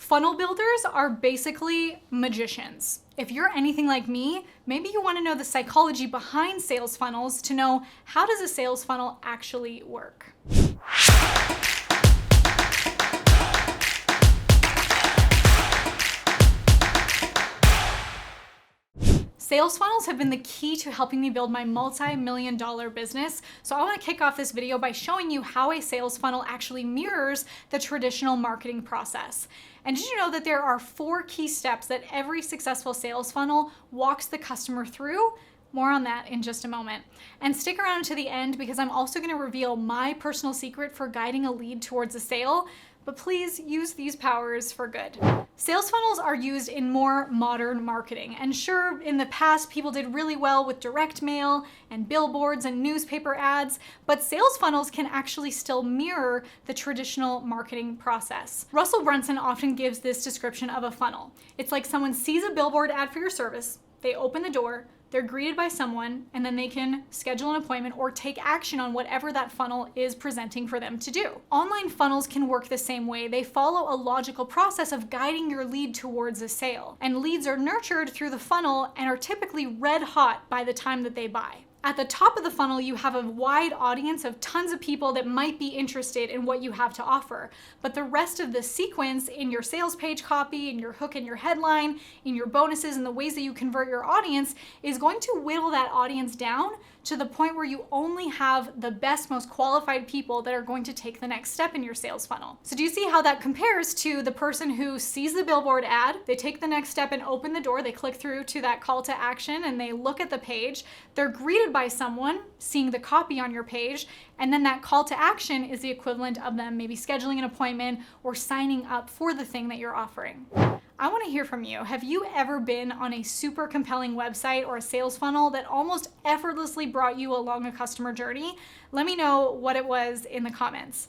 Funnel builders are basically magicians. If you're anything like me, maybe you want to know the psychology behind sales funnels to know how does a sales funnel actually work. Sales funnels have been the key to helping me build my multi-million-dollar business. So I want to kick off this video by showing you how a sales funnel actually mirrors the traditional marketing process. And did you know that there are 4 key steps that every successful sales funnel walks the customer through? More on that in just a moment. And stick around to the end because I'm also going to reveal my personal secret for guiding a lead towards a sale. But please use these powers for good. Sales funnels are used in more modern marketing. And sure, in the past, people did really well with direct mail and billboards and newspaper ads, but sales funnels can actually still mirror the traditional marketing process. Russell Brunson often gives this description of a funnel. It's like someone sees a billboard ad for your service, they open the door, they're greeted by someone, and then they can schedule an appointment or take action on whatever that funnel is presenting for them to do. Online funnels can work the same way. They follow a logical process of guiding your lead towards a sale. And leads are nurtured through the funnel and are typically red hot by the time that they buy. At the top of the funnel, you have a wide audience of tons of people that might be interested in what you have to offer. But the rest of the sequence in your sales page copy, in your hook and your headline, in your bonuses and the ways that you convert your audience is going to whittle that audience down to the point where you only have the best, most qualified people that are going to take the next step in your sales funnel. So do you see how that compares to the person who sees the billboard ad, they take the next step and open the door, they click through to that call to action and they look at the page, they're greeted by someone seeing the copy on your page, and then that call to action is the equivalent of them maybe scheduling an appointment or signing up for the thing that you're offering. I want to hear from you. Have you ever been on a super compelling website or a sales funnel that almost effortlessly brought you along a customer journey? Let me know what it was in the comments.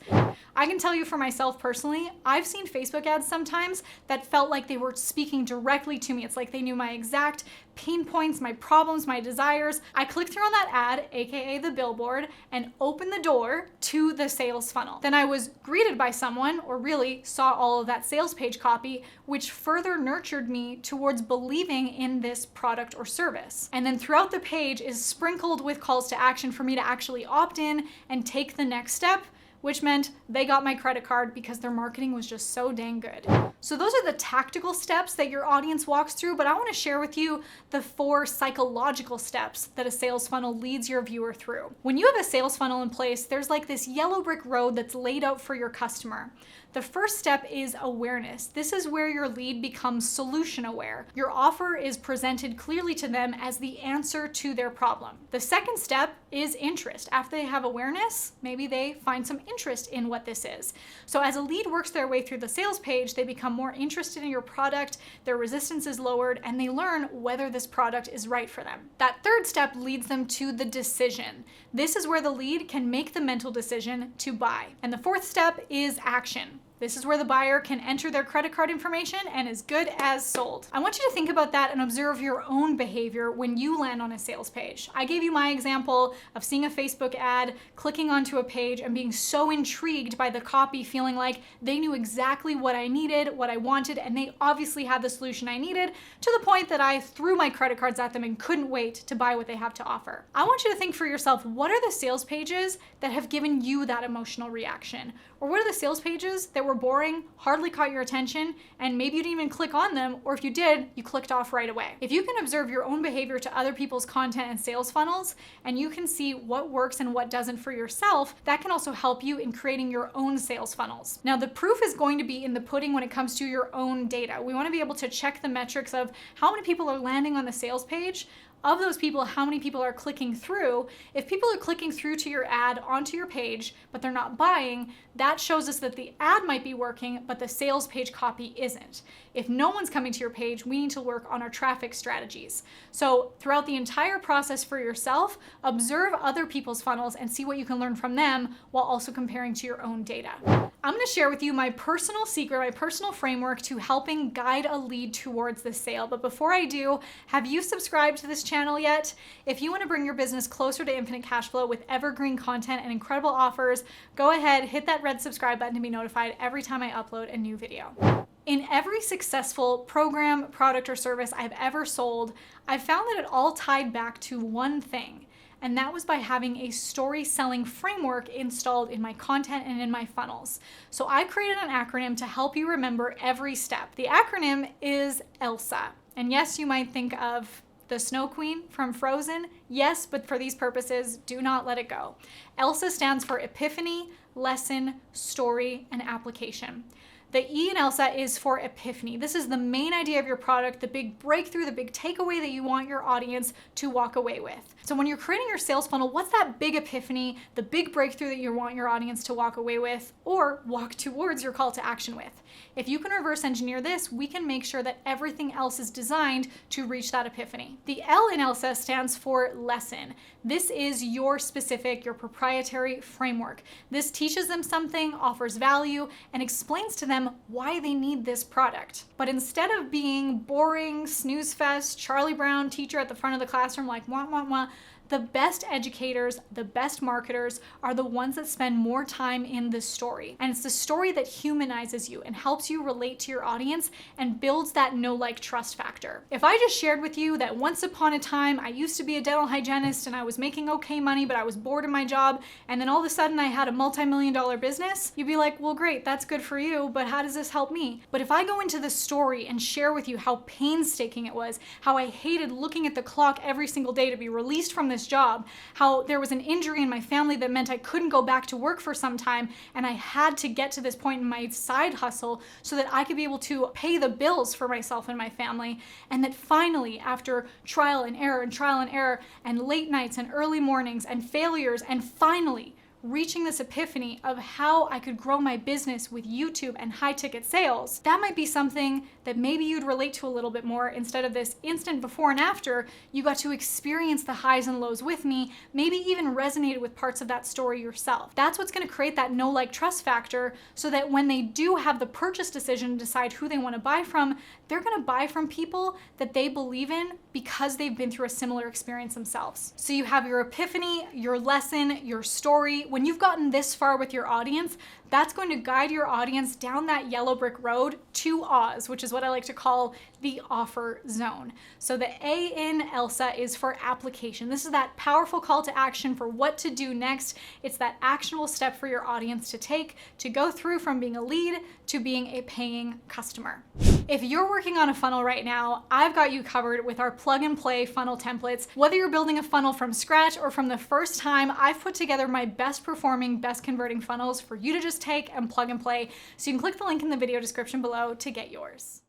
I can tell you for myself personally, I've seen Facebook ads sometimes that felt like they were speaking directly to me. It's like they knew my exact pain points, my problems, my desires. I clicked through on that ad, AKA the billboard, and opened the door to the sales funnel. Then I was greeted by someone, or really saw all of that sales page copy, which further nurtured me towards believing in this product or service. And then throughout the page is sprinkled with calls to action for me to actually opt in and take the next step, which meant they got my credit card because their marketing was just so dang good. So those are the tactical steps that your audience walks through, but I want to share with you the 4 psychological steps that a sales funnel leads your viewer through. When you have a sales funnel in place, there's like this yellow brick road that's laid out for your customer. The first step is awareness. This is where your lead becomes solution aware. Your offer is presented clearly to them as the answer to their problem. The second step is interest. After they have awareness, maybe they find some interest in what this is. So as a lead works their way through the sales page, they become more interested in your product, their resistance is lowered, and they learn whether this product is right for them. That third step leads them to the decision. This is where the lead can make the mental decision to buy. And the fourth step is action. This is where the buyer can enter their credit card information and is good as sold. I want you to think about that and observe your own behavior when you land on a sales page. I gave you my example of seeing a Facebook ad, clicking onto a page and being so intrigued by the copy, feeling like they knew exactly what I needed, what I wanted, and they obviously had the solution I needed, to the point that I threw my credit cards at them and couldn't wait to buy what they have to offer. I want you to think for yourself, what are the sales pages that have given you that emotional reaction? Or what are the sales pages that were boring, hardly caught your attention, and maybe you didn't even click on them, or if you did, you clicked off right away? If you can observe your own behavior to other people's content and sales funnels, and you can see what works and what doesn't for yourself, that can also help you in creating your own sales funnels. Now, the proof is going to be in the pudding when it comes to your own data. We want to be able to check the metrics of how many people are landing on the sales page. Of those people, how many people are clicking through? If people are clicking through to your ad onto your page, but they're not buying, that shows us that the ad might be working, but the sales page copy isn't. If no one's coming to your page, we need to work on our traffic strategies. So throughout the entire process for yourself, observe other people's funnels and see what you can learn from them while also comparing to your own data. I'm going to share with you my personal secret, my personal framework to helping guide a lead towards the sale. But before I do, have you subscribed to this channel yet? If you want to bring your business closer to infinite cash flow with evergreen content and incredible offers, go ahead, hit that red subscribe button to be notified every time I upload a new video. In every successful program, product, or service I've ever sold, I've found that it all tied back to one thing, and that was by having a story selling framework installed in my content and in my funnels. So I created an acronym to help you remember every step. The acronym is ELSA. And yes, you might think of the Snow Queen from Frozen. Yes, but for these purposes, do not let it go. ELSA stands for Epiphany, Lesson, Story, and Application. The E in ELSA is for epiphany. This is the main idea of your product, the big breakthrough, the big takeaway that you want your audience to walk away with. So when you're creating your sales funnel, what's that big epiphany, the big breakthrough that you want your audience to walk away with or walk towards your call to action with? If you can reverse engineer this, we can make sure that everything else is designed to reach that epiphany. The L in ELSA stands for lesson. This is your specific, your proprietary framework. This teaches them something, offers value, and explains to them why they need this product. But instead of being boring, snooze fest, Charlie Brown teacher at the front of the classroom like wah, wah, wah, the best educators, the best marketers are the ones that spend more time in the story. And it's the story that humanizes you and helps you relate to your audience and builds that know, like, trust factor. If I just shared with you that once upon a time I used to be a dental hygienist and I was making okay money, but I was bored in my job, and then all of a sudden I had a multi-million-dollar business, you'd be like, well, great, that's good for you, but how does this help me? But if I go into the story and share with you how painstaking it was, how I hated looking at the clock every single day to be released from this job, how there was an injury in my family that meant I couldn't go back to work for some time, and I had to get to this point in my side hustle so that I could be able to pay the bills for myself and my family, and that finally, after trial and error and late nights and early mornings and failures, and finally reaching this epiphany of how I could grow my business with YouTube and high ticket sales, that might be something that maybe you'd relate to a little bit more. Instead of this instant before and after, you got to experience the highs and lows with me, maybe even resonated with parts of that story yourself. That's what's gonna create that know, like, trust factor, so that when they do have the purchase decision to decide who they wanna buy from, they're gonna buy from people that they believe in because they've been through a similar experience themselves. So you have your epiphany, your lesson, your story. When you've gotten this far with your audience, that's going to guide your audience down that yellow brick road to Oz, which is what I like to call the offer zone. So the A in ELSA is for application. This is that powerful call to action for what to do next. It's that actionable step for your audience to take to go through from being a lead to being a paying customer. If you're working on a funnel right now, I've got you covered with our plug and play funnel templates. Whether you're building a funnel from scratch or from the first time, I've put together my best performing, best converting funnels for you to just take and plug and play. So you can click the link in the video description below to get yours.